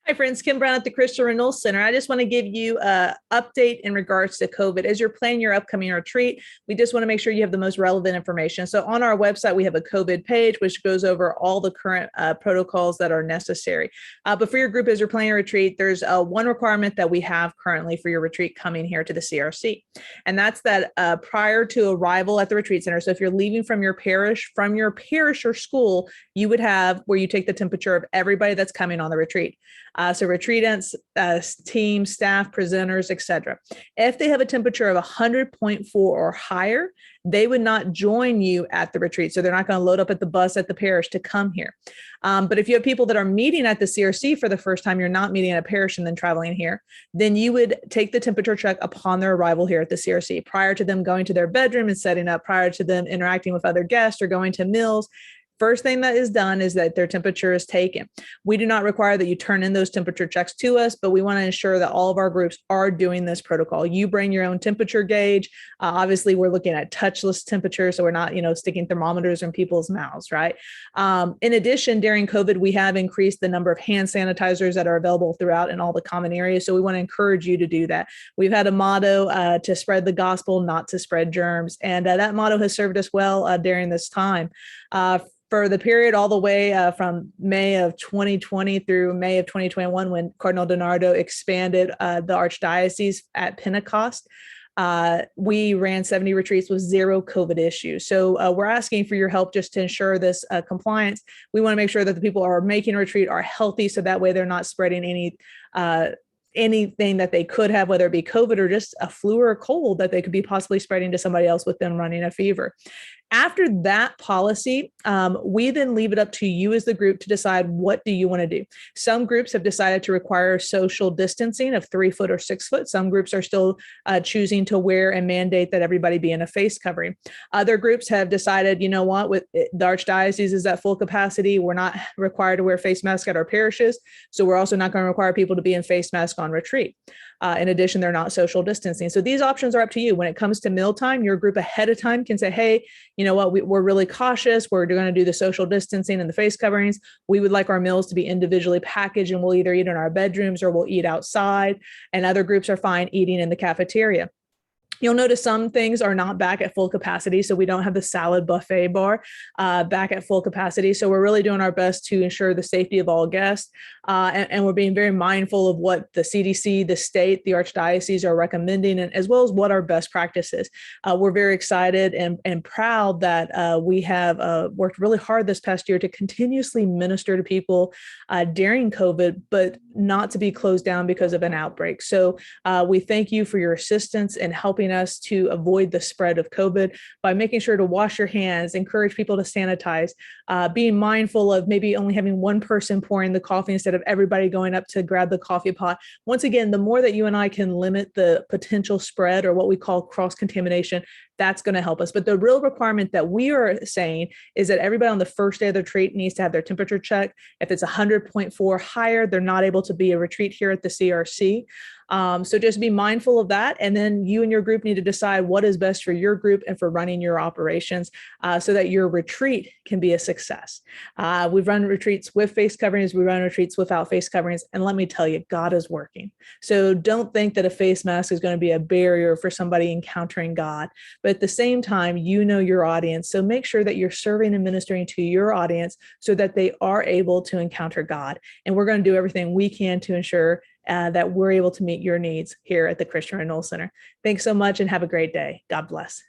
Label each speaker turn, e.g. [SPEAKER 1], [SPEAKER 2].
[SPEAKER 1] Hi, friends. Kim Brown at the Christian Renewal Center. I just want to give you an update in regards to COVID. As you're planning your upcoming retreat, we just want to make sure you have the most relevant information. So on our website, we have a COVID page, which goes over all the current protocols that are necessary. But for your group, as you're planning your retreat, there's one requirement that we have currently for your retreat coming here to the CRC. And that's that prior to arrival at the retreat center. So if you're leaving from your parish or school, you would have where you take the temperature of everybody that's coming on the retreat. So retreatants, team, staff, presenters, etc. If they have a temperature of 100.4 or higher, they would not join you at the retreat. So they're not going to load up at the bus at the parish to come here. But if you have people that are meeting at the CRC for the first time, you're not meeting at a parish and then traveling here, then you would take the temperature check upon their arrival here at the CRC, prior to them going to their bedroom and setting up, prior to them interacting with other guests or going to meals. First thing that is done is that their temperature is taken. We do not require that you turn in those temperature checks to us, but we want to ensure that all of our groups are doing this protocol. You bring your own temperature gauge. Obviously, we're looking at touchless temperature, so we're not, sticking thermometers in people's mouths, right? In addition, during COVID, we have increased the number of hand sanitizers that are available throughout in all the common areas. So we want to encourage you to do that. We've had a motto to spread the gospel, not to spread germs, and that motto has served us well during this time. For the period all the way from May of 2020 through May of 2021, when Cardinal DiNardo expanded the Archdiocese at Pentecost, we ran 70 retreats with zero COVID issues. So we're asking for your help just to ensure this compliance. We want to make sure that the people who are making a retreat are healthy, so that way they're not spreading anything that they could have, whether it be COVID or just a flu or a cold that they could be possibly spreading to somebody else with them running a fever. After that policy, we then leave it up to you as the group to decide, what do you want to do? Some groups have decided to require social distancing of 3 foot or 6 foot. Some groups are still choosing to wear and mandate that everybody be in a face covering. Other groups have decided, with the Archdiocese is at full capacity, we're not required to wear face masks at our parishes. So we're also not going to require people to be in face masks on retreat. In addition, they're not social distancing. So these options are up to you. When it comes to mealtime, your group ahead of time can say, hey, we're really cautious. We're going to do the social distancing and the face coverings. We would like our meals to be individually packaged, and we'll either eat in our bedrooms or we'll eat outside. And other groups are fine eating in the cafeteria. You'll notice some things are not back at full capacity. So we don't have the salad buffet bar back at full capacity. So we're really doing our best to ensure the safety of all guests. And we're being very mindful of what the CDC, the state, the Archdiocese are recommending, and as well as what our best practice is. We're very excited and proud that we have worked really hard this past year to continuously minister to people during COVID, but not to be closed down because of an outbreak. So we thank you for your assistance in helping us to avoid the spread of COVID by making sure to wash your hands, encourage people to sanitize, being mindful of maybe only having one person pouring the coffee instead of everybody going up to grab the coffee pot. Once again, the more that you and I can limit the potential spread, or what we call cross-contamination, that's going to help us. But the real requirement that we are saying is that everybody on the first day of the retreat needs to have their temperature checked. If it's 100.4 higher, they're not able to be a retreat here at the CRC. So just be mindful of that. And then you and your group need to decide what is best for your group and for running your operations so that your retreat can be a success. We've run retreats with face coverings. We run retreats without face coverings. And let me tell you, God is working. So don't think that a face mask is going to be a barrier for somebody encountering God. But at the same time, you know your audience. So make sure that you're serving and ministering to your audience so that they are able to encounter God. And we're going to do everything we can to ensure that we're able to meet your needs here at the Christian Renewal Center. Thanks so much and have a great day. God bless.